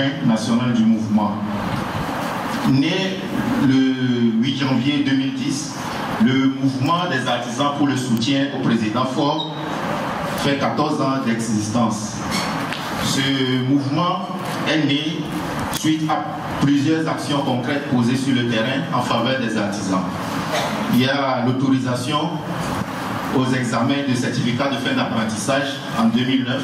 conjoint national du mouvement. Né le 8 janvier 2010, le mouvement des artisans pour le soutien au président Faure fait 14 ans d'existence. Ce mouvement est né suite à plusieurs actions concrètes posées sur le terrain en faveur des artisans. Il y a l'autorisation aux examens de certificat de fin d'apprentissage en 2009,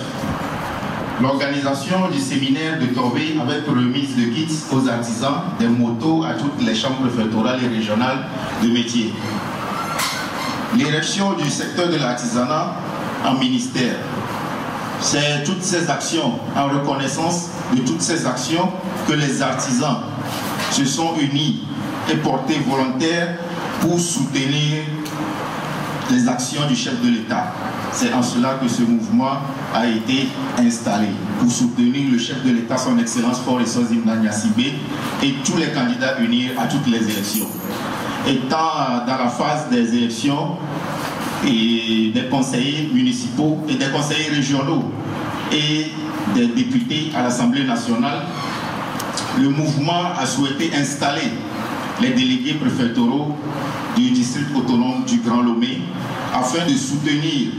l'organisation du séminaire de Torbay avec remise de kits aux artisans, des motos à toutes les chambres préfectorales et régionales de métiers, l'érection du secteur de l'artisanat en ministère. C'est toutes ces actions, en reconnaissance de toutes ces actions, que les artisans se sont unis et portés volontaires pour soutenir les actions du chef de l'État. C'est en cela que ce mouvement a été installé, pour soutenir le chef de l'État, son Excellence Faure Essozi Nanya Sibé, et tous les candidats unis à toutes les élections. Étant dans la phase des élections, et des conseillers municipaux et des conseillers régionaux et des députés à l'Assemblée nationale, le mouvement a souhaité installer les délégués préfectoraux du district autonome du Grand Lomé afin de soutenir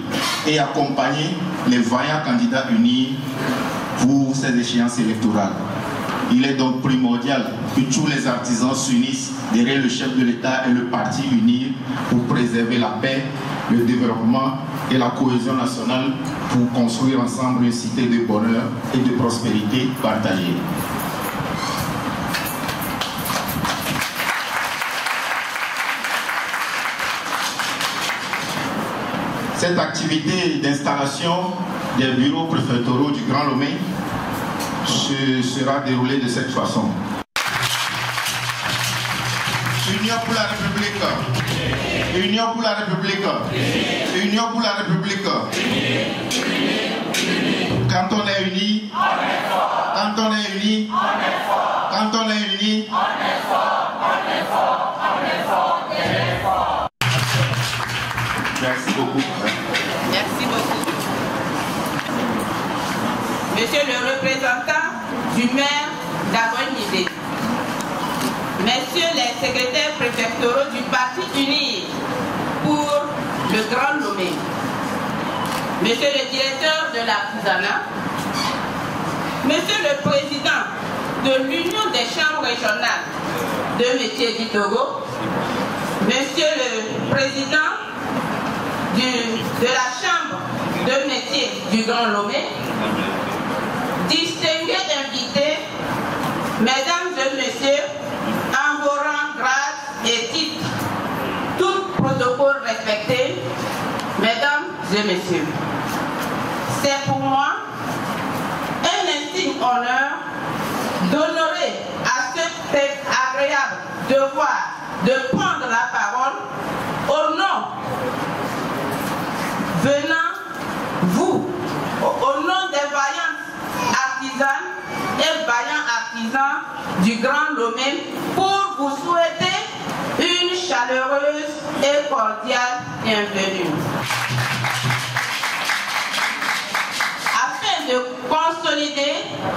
et accompagner les vaillants candidats unis pour ces échéances électorales. Il est donc primordial que tous les artisans s'unissent derrière le chef de l'État et le parti uni pour préserver la paix, le développement et la cohésion nationale, pour construire ensemble une cité de bonheur et de prospérité partagée. Cette activité d'installation des bureaux préfectoraux du Grand Lomé sera déroulée de cette façon. Union pour la République. Union pour la République. Union pour la République. Quand on est unis, quand on est unis, quand on est unis, merci beaucoup. Merci beaucoup. Monsieur le représentant du maire d'Agogne-Nidé, messieurs les secrétaires préfectoraux du Parti uni pour le Grand Lomé, monsieur le directeur de l'artisanat, monsieur le président de l'Union des chambres régionales de métiers du Togo, monsieur le président de la chambre de métiers du Grand Lomé, distingués invités, mesdames et messieurs, en vos rangs, grades et titres, tout protocole respecté, mesdames et messieurs, c'est pour moi un intime honneur d'honorer à cet agréable devoir de prendre la parole au nom venant vous, au nom des vaillantes artisanes et vaillants artisans du Grand Lomé, pour vous souhaiter une chaleureuse et cordiale bienvenue. Afin de consolider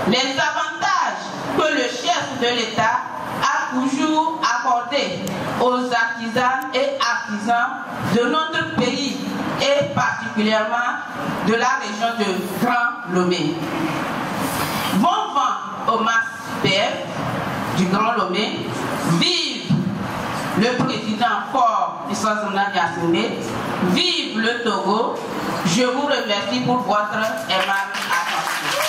les avantages que le chef de l'État a toujours accordés aux artisanes et artisans de notre pays et particulièrement de la région de Grand Lomé. Bon vent au Max PF du Grand Lomé, vive le président Faure Essozi Nanya Sibé, vive le Togo. Je vous remercie pour votre aimable attention.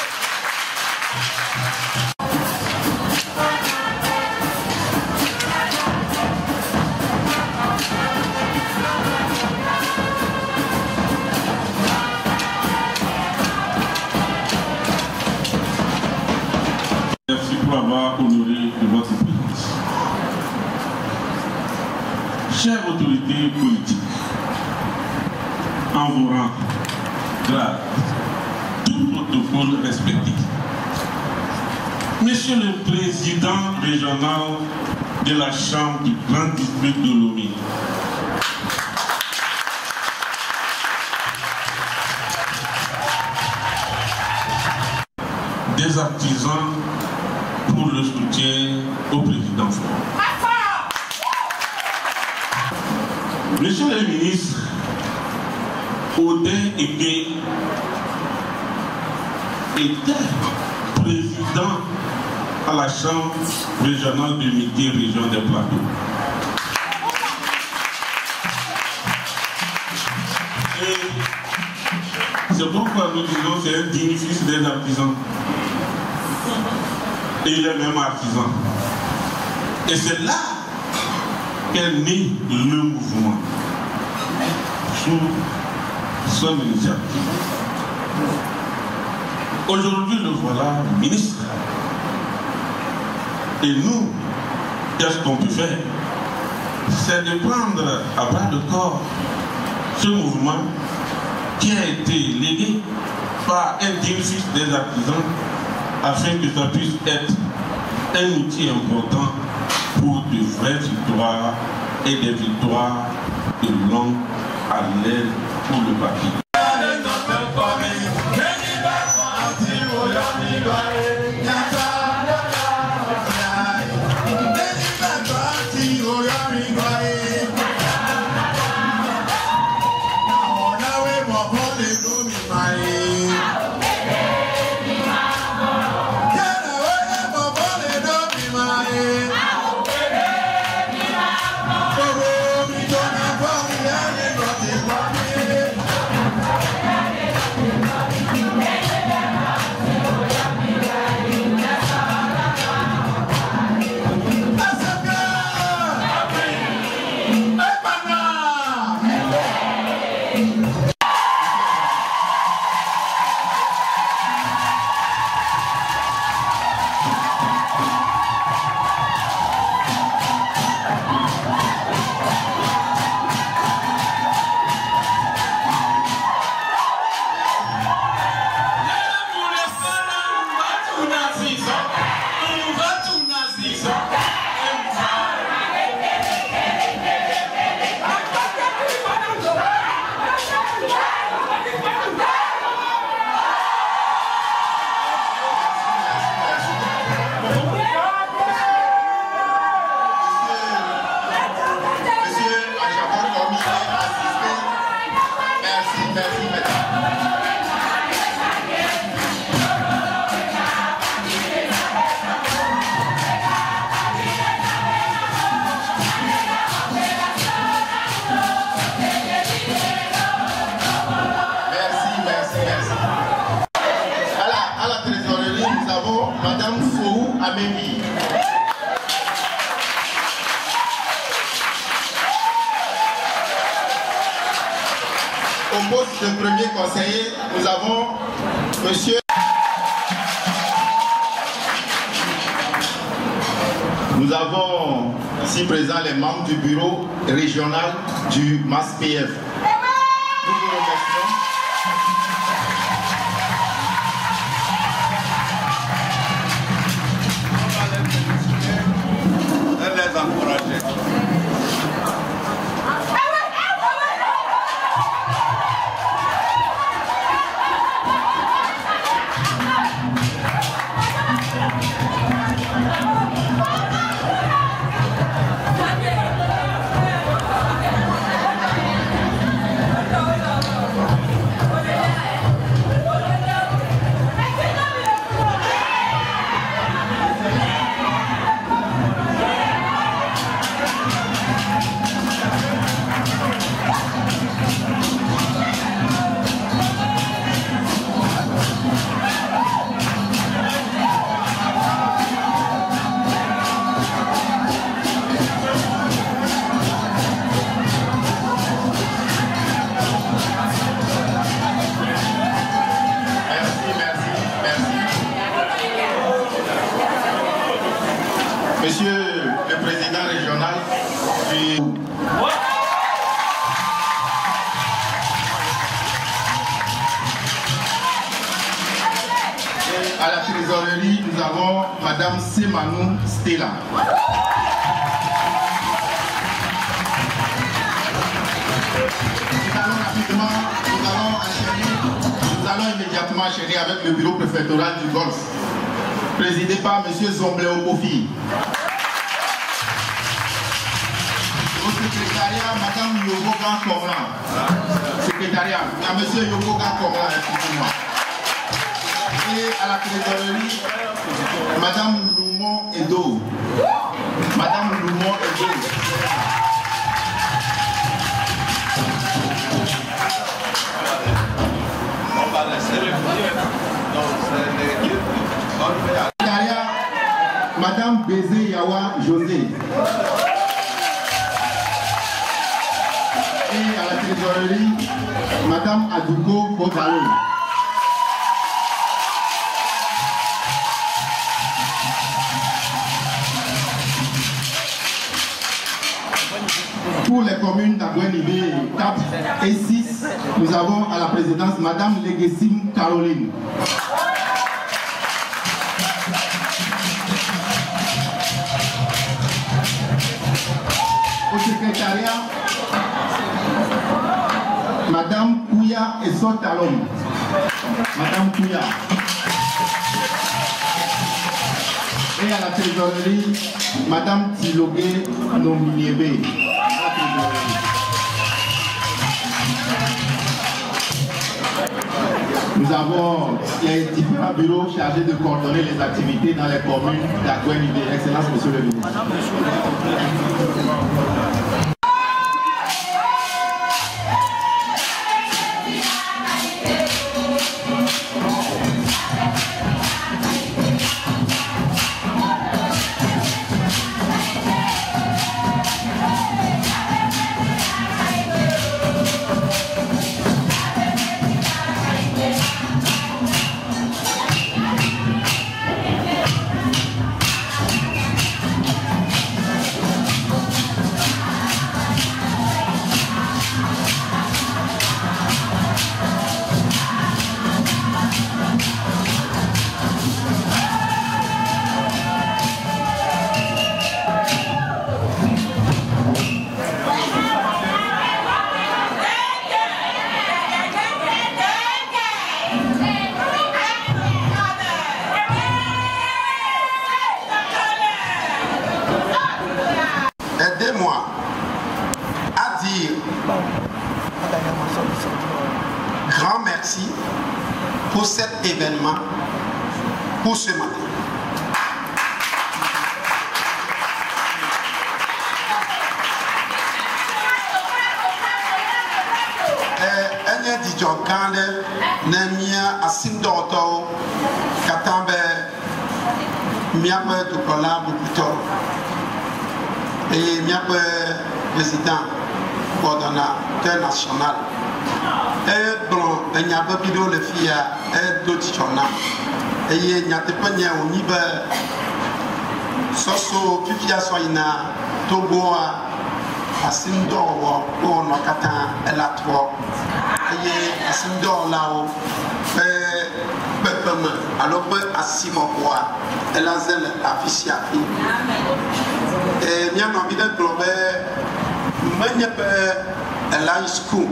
Merci pour avoir honoré de votre présence. Chères autorités politiques, en vos rangs, grades, tout protocole respecté. Monsieur le Président régional de la Chambre du Grand District de Lomé, des artisans le soutien au président Faure. Monsieur le ministre, Odin Eke était président à la Chambre régionale de Midi, région des Plateaux. Et c'est pourquoi nous disons que c'est un digne fils des artisans. Et il est même artisan. Et c'est là qu'est né le mouvement sous son initiative. Aujourd'hui, le voilà ministre. Et nous, qu'est-ce qu'on peut faire? C'est de prendre à bras le corps ce mouvement qui a été légué par un digne fils des artisans afin que ça puisse être un outil important pour de vraies victoires et des victoires de longue haleine pour le parti. Au poste de premier conseiller, nous avons monsieur. Nous avons ici présents les membres du bureau régional du MAS-PF. Nous vous remercions. Et les encourager. Monsieur le président régional du... À la trésorerie, nous avons Madame Semanou Stella. Nous allons immédiatement enchaîner avec le bureau préfectoral du Golfe. présidé par M. Zomblé Okofi. Au secrétariat, Mme Yoboga Komla. Secrétariat, à M. Yoboga Komla, excusez-moi. Et à la trésorerie, Mme Loumon Edo. Madame Loumon Edo. Madame Bézé Yawa José. Et à la trésorerie, Madame Adouko Kozalo. Pour les communes d'Agouenibé 4 et 6, nous avons à la présidence Madame Legessim Caroline. Au secrétariat, Madame Kouya et Sotalom. Madame Kouya. Et à la trésorerie, Madame Tilogué Nominiébé. Nous avons différents bureaux chargés de coordonner les activités dans les communes d'Agouenibé. Excellence, Monsieur le ministre. Aidez-moi à dire grand merci pour cet événement, pour ce matin. Enya di jokande na mia asimdoto katambe miabe dukola bukuto. Et miabe président coordonnateur national et bon enyabe bido le fia et dotichona et nyatepanya onibe soso fifia soina toboa asindo wo no kata elatwo et asindo lao pepema alors asimo quoi elazel afisia et bien envie de globe maniape high school.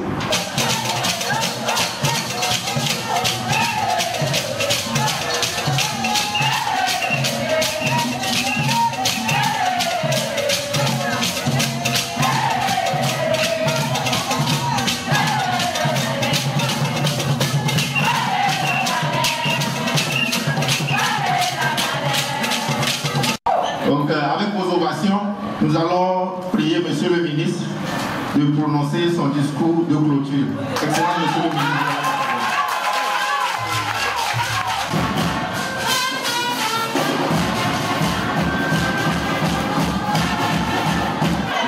Donc, avec vos ovations, nous allons prier Monsieur le ministre de prononcer son discours de clôture. Excellent, Monsieur le ministre.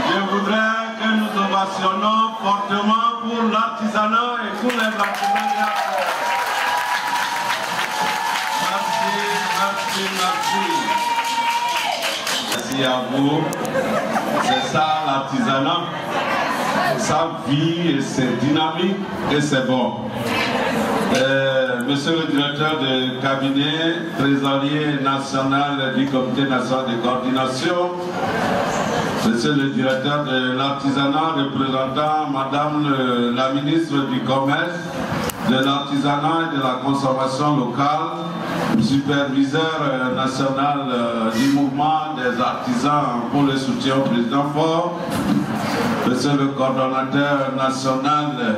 Je voudrais que nous ovationnons fortement pour l'artisanat et pour les bâtiments. Merci à vous. C'est ça l'artisanat. Ça vit et c'est dynamique et c'est bon. Monsieur le directeur de cabinet, trésorier national du comité national de coordination, monsieur le directeur de l'artisanat, représentant madame la ministre du commerce, de l'artisanat et de la consommation locale, superviseur national du mouvement des artisans pour le soutien au président Faure, monsieur le coordonnateur national,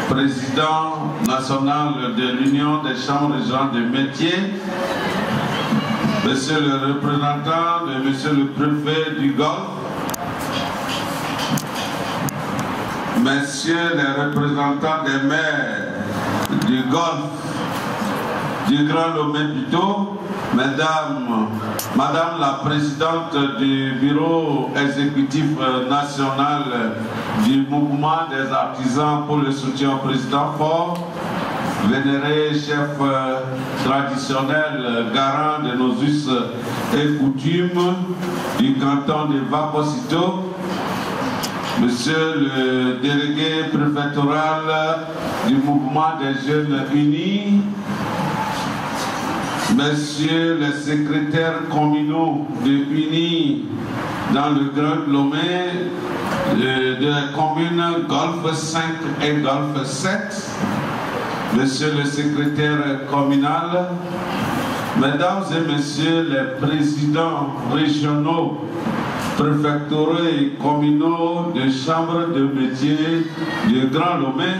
président national de l'Union des chambres régionales de métiers, monsieur le représentant de monsieur le préfet du Golfe, messieurs les représentants des maires du Golfe, du Grand Lomé plutôt, Madame la présidente du bureau exécutif national du mouvement des artisans pour le soutien au président Faure, vénéré chef traditionnel garant de nos us et coutumes du canton de Vacosito, monsieur le délégué préfectoral du mouvement des jeunes unis, messieurs les secrétaires communaux de unis dans le Grand Lomé de la commune Golfe 5 et Golfe 7, monsieur le secrétaire communal, mesdames et messieurs les présidents régionaux, préfectoraux et communaux de chambres de métiers du Grand Lomé,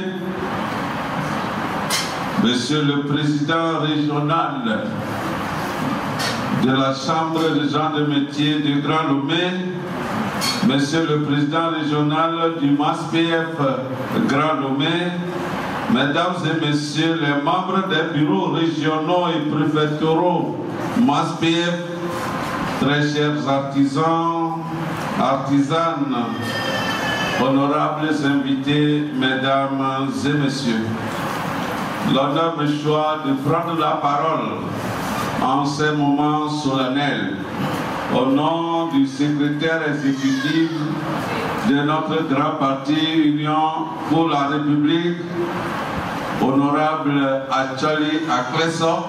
monsieur le président régional de la chambre des gens de métiers du Grand Lomé, monsieur le président régional du MASPF Grand Lomé, mesdames et messieurs les membres des bureaux régionaux et préfectoraux MASPF, très chers artisans, artisanes, honorables invités, mesdames et messieurs. L'honneur me choisit de prendre la parole en ces moments solennels au nom du secrétaire exécutif de notre grand parti Union pour la République, honorable Acholi Akleso,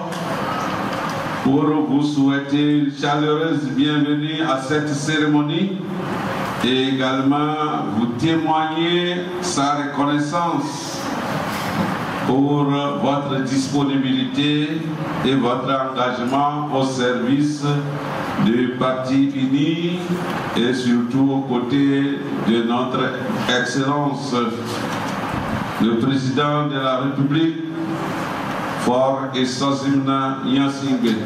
pour vous souhaiter une chaleureuse bienvenue à cette cérémonie et également vous témoigner sa reconnaissance pour votre disponibilité et votre engagement au service du Parti uni et surtout aux côtés de notre Excellence, le Président de la République, Faure Gnassingbé.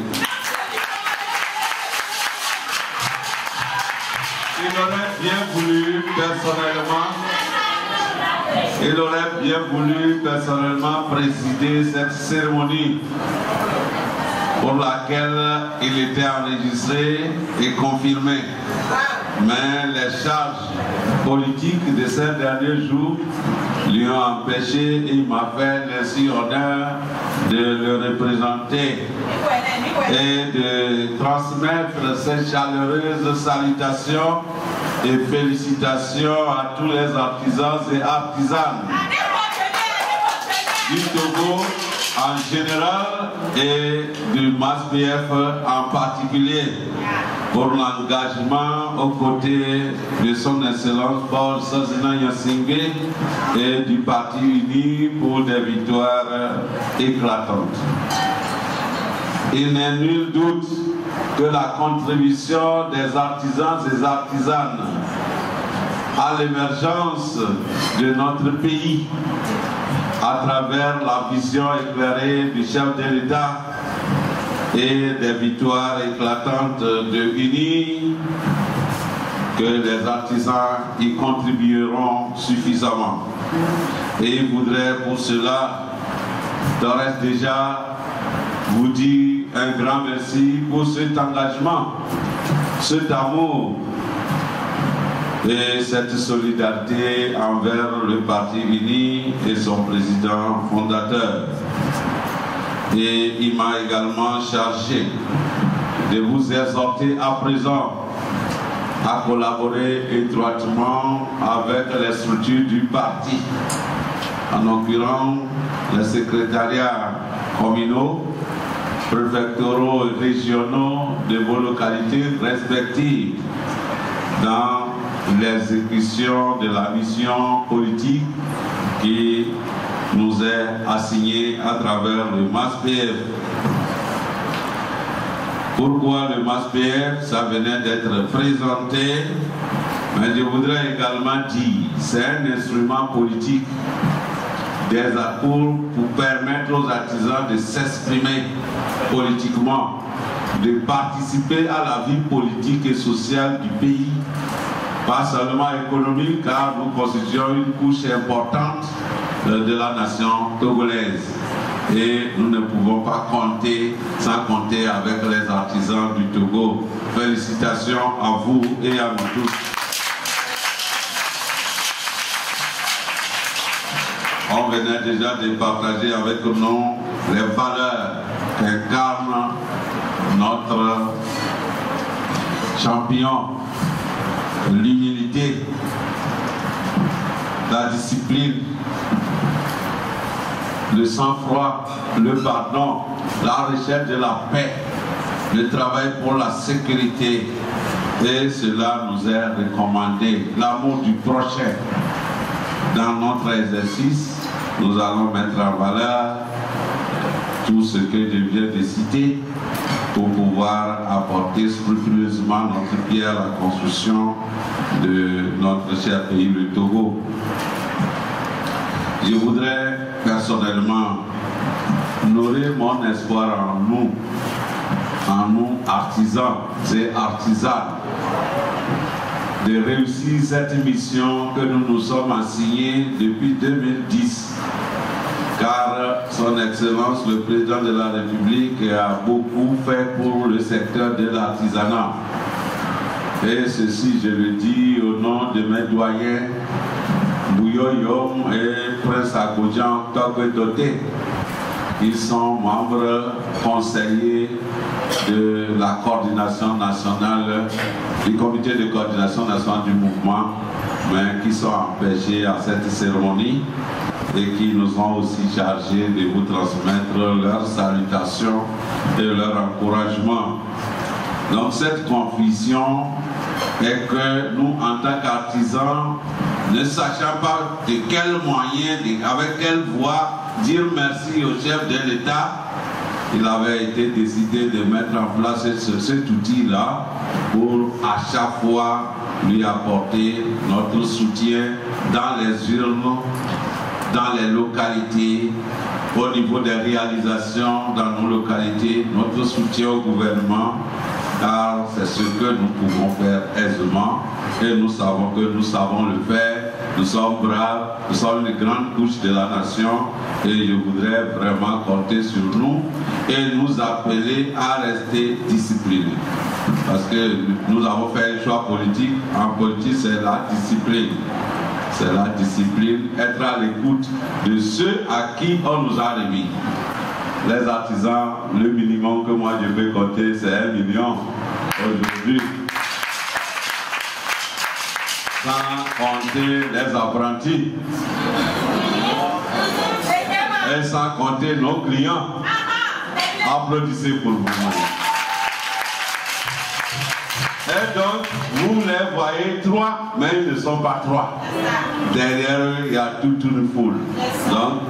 Il aurait bien voulu personnellement présider cette cérémonie pour laquelle il était enregistré et confirmé. Mais les charges politiques de ces derniers jours lui ont empêché et il m'a fait ainsi honneur de le représenter et de transmettre ces chaleureuses salutations et félicitations à tous les artisans et artisanes du Togo en général et du MASPF en particulier pour l'engagement aux côtés de son Excellence Faure Gnassingbé et du Parti uni pour des victoires éclatantes. Il n'est nul doute que la contribution des artisans et des artisanes à l'émergence de notre pays à travers la vision éclairée du chef de l'État et des victoires éclatantes de UNI, que les artisans y contribueront suffisamment. Et je voudrais pour cela, d'ores déjà, vous dire un grand merci pour cet engagement, cet amour et cette solidarité envers le Parti uni et son président fondateur. Et il m'a également chargé de vous exhorter à présent à collaborer étroitement avec les structures du parti, en l'occurrence les secrétariats communaux, préfectoraux et régionaux de vos localités respectives dans l'exécution de la mission politique qui nous est assigné à travers le MASPF. Pourquoi le MASPF? Ça venait d'être présenté, mais je voudrais également dire, c'est un instrument politique pour permettre aux artisans de s'exprimer politiquement, de participer à la vie politique et sociale du pays, pas seulement économique, car nous constituons une couche importante de la nation togolaise. Et nous ne pouvons pas compter sans compter avec les artisans du Togo. Félicitations à vous et à nous tous. On venait déjà de partager avec nous les valeurs qu'incarne notre champion, l'humilité, la discipline, le sang-froid, le pardon, la recherche de la paix, le travail pour la sécurité. Et cela nous est recommandé. L'amour du prochain. Dans notre exercice, nous allons mettre en valeur tout ce que je viens de citer pour pouvoir apporter scrupuleusement notre pierre à la construction de notre cher pays, le Togo. Je voudrais personnellement nourrir mon espoir en nous artisans et artisanes, de réussir cette mission que nous nous sommes assignés depuis 2010, car son Excellence le Président de la République a beaucoup fait pour le secteur de l'artisanat. Et ceci, je le dis au nom de mes doyens, Bouyoyom et Prince Akodjan Togodoté. Ils sont membres conseillers de la coordination nationale, du comité de coordination nationale du mouvement, mais qui sont empêchés à cette cérémonie et qui nous ont aussi chargés de vous transmettre leurs salutations et leur encouragement. Donc cette confusion est que nous, en tant qu'artisans, ne sachant pas de quel moyen, avec quelle voie dire merci au chef de l'État, il avait été décidé de mettre en place cet outil-là pour à chaque fois lui apporter notre soutien dans les urnes, dans les localités, au niveau des réalisations dans nos localités, notre soutien au gouvernement, car c'est ce que nous pouvons faire aisément et nous savons que nous savons le faire. Nous sommes braves, nous sommes une grande couche de la nation et je voudrais vraiment compter sur nous et nous appeler à rester disciplinés. Parce que nous avons fait un choix politique. En politique, c'est la discipline. C'est la discipline, être à l'écoute de ceux à qui on nous a remis. Les artisans, le minimum que moi je vais compter, c'est 1 million aujourd'hui. Sans compter les apprentis. Et sans compter nos clients. Applaudissez pour vous. Et donc, vous les voyez 3, mais ils ne sont pas 3. Derrière eux, il y a toute une foule. Donc,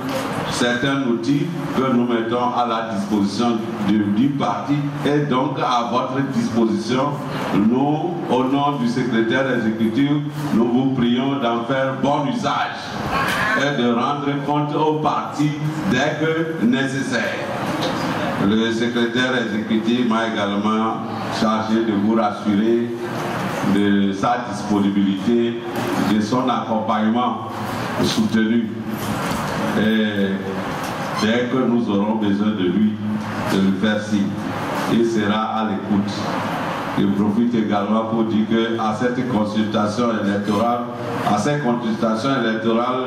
c'est un outil que nous mettons à la disposition du parti et donc à votre disposition. Nous, au nom du secrétaire exécutif, nous vous prions d'en faire bon usage et de rendre compte au parti dès que nécessaire. Le secrétaire exécutif m'a également chargé de vous rassurer de sa disponibilité, de son accompagnement soutenu. Et dès que nous aurons besoin de lui, de lui faire signe, il sera à l'écoute. Je profite également pour dire qu'à cette consultation électorale,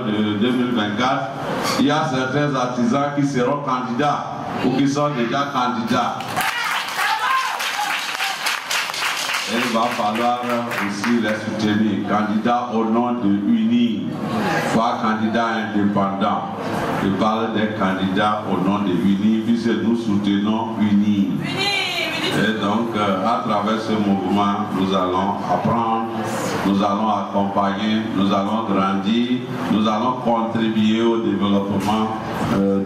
de 2024, il y a certains artisans qui seront candidats ou qui sont déjà candidats. Et il va falloir aussi les soutenir. Candidats au nom de UNI, pas candidats indépendants. Je parle des candidats au nom de UNI, puisque nous soutenons UNI. Et donc, à travers ce mouvement, nous allons apprendre nous allons accompagner, nous allons grandir, nous allons contribuer au développement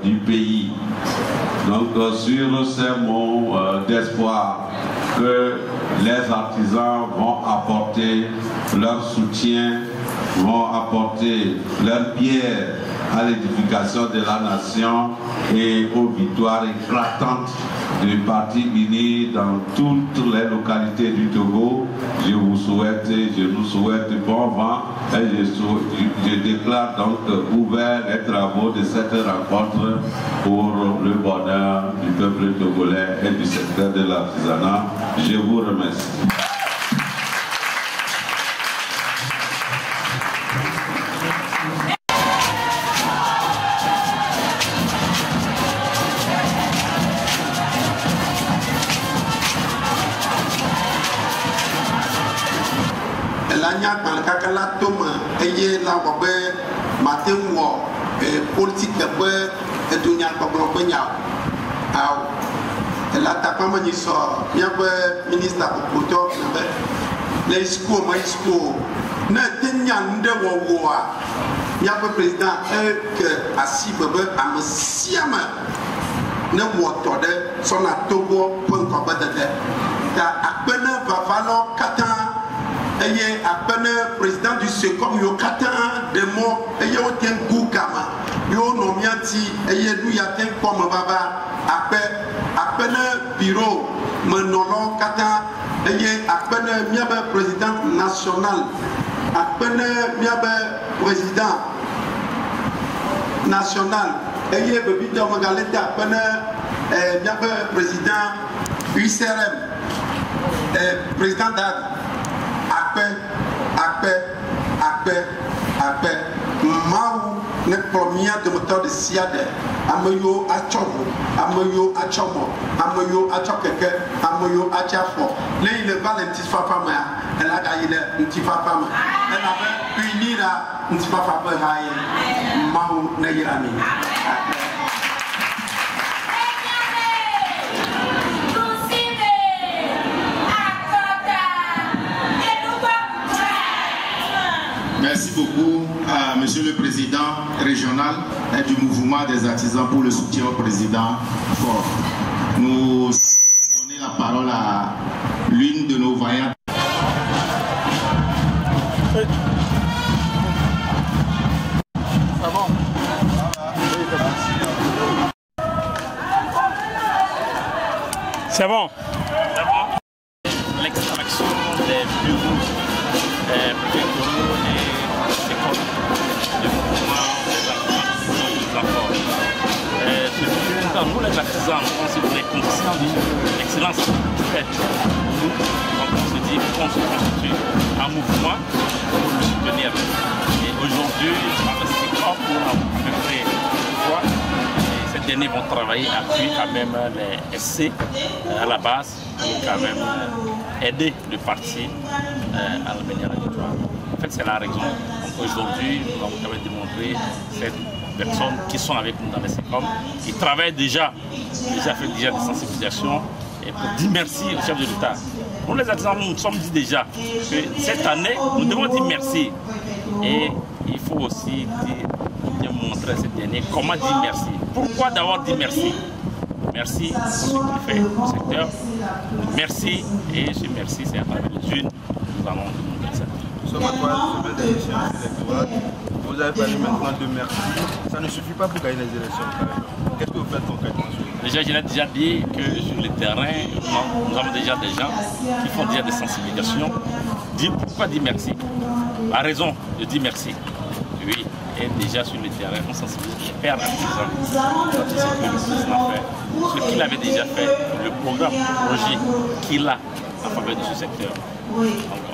du pays. Donc sur ces mots d'espoir que les artisans vont apporter leur soutien, vont apporter leur pierre à l'édification de la nation et aux victoires éclatantes du Parti uni dans toutes les localités du Togo. Je vous souhaite, je nous souhaite bon vent et je déclare donc ouvert les travaux de cette rencontre pour le bonheur du peuple togolais et du secteur de l'artisanat. Je vous remercie. Kakala Toma et la Bobe Matemwo politique de Boe et Dunia Kobronya. Elle a tapé mon histoire. Bien que ministre pour Poto, les schools, my school, ne tenant de Woa. Bien que président que Assis Bebe a me siama ne motode son à Togo pour un combat de terre. Car à peine va falloir qu'attendre. Ayez à peine président du SECOM, yo katan de mots, ayez au tien goukama, yo nomianti, ayez nous yaten comme baba, à peine bureau, menolon katan, ayez à peine miabe président national, à peine miabe président national, ayez bebita magalete à peine miabe président UCRM, président d'AD. Après, Maou ne premier de moteur de Siade, Amoyo Achomo, Amoyo Achomo, Amoyo Achokeke, Amoyo Achafo. Là, il est pas le petit papa, elle a gagné le petit papa. Elle avait uni la petit papa, Maou Nayirami. Merci beaucoup à Monsieur le Président régional et du mouvement des artisans pour le soutien au président fort. Nous donnons la parole à l'une de nos vaillantes. C'est bon. L'extraction des bureaux préfectoraux et des corps de mouvement des artisans nous les artisans, on est conscients de l'excellence faite pour nous. Donc on se dit qu'on se constitue un mouvement pour le soutenir. Et aujourd'hui, avec ces corps, on a fait voir. Ces derniers vont travailler, appuyer quand même les SC à la base pour quand même aider le parti à le mener à la victoire. En fait, c'est la raison. Donc aujourd'hui, nous avons quand même démontré cette personnes qui sont avec nous dans les SECOM, qui travaillent déjà fait des sensibilisations et pour dire merci au chef de l'État. Nous les artisans, nous nous sommes dit déjà que cette année, nous devons dire merci. Et il faut aussi bien montrer cette année comment dire merci. Pourquoi d'abord dire merci? Merci pour ce qu'il fait au secteur. Merci, et ce merci, c'est à travers les unes nous allons démontrer ça. Nous sommes à 3 semaines d'élections électorales. Vous avez parlé maintenant de merci. Ça ne suffit pas pour gagner les élections. Qu'est-ce que vous faites concrètement? Déjà, je l'ai déjà dit que sur le terrain, nous avons déjà des gens qui font déjà des sensibilisations. Pourquoi dire merci? La raison de dire merci. Oui, et déjà sur le terrain, on sensibilise les pères artisans. C'est ce que le président fait. Ce qu'il avait déjà fait, le programme, le projet qu'il a en faveur de ce secteur. Donc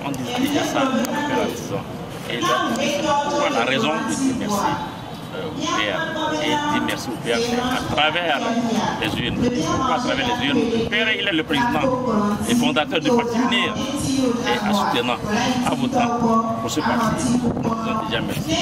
on dit déjà ça aux pères artisans. Et là, la raison de dire merci au père et dire merci au père, c'est à travers les urnes. Pourquoi à travers les urnes? Le père, il est le président et fondateur du parti UNIR. Et en soutenant, en votant pour ce parti, nous disons déjà merci.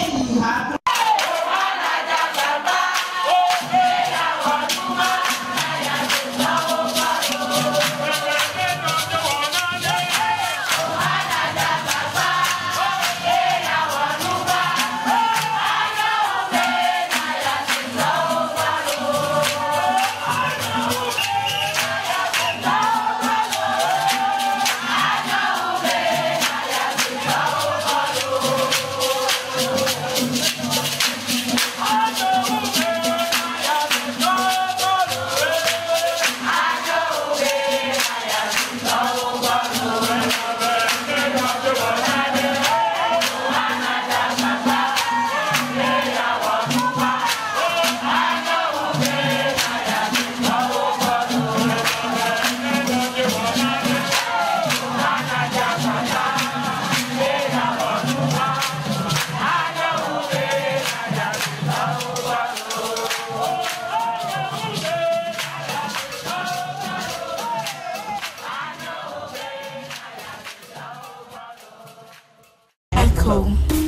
Congo.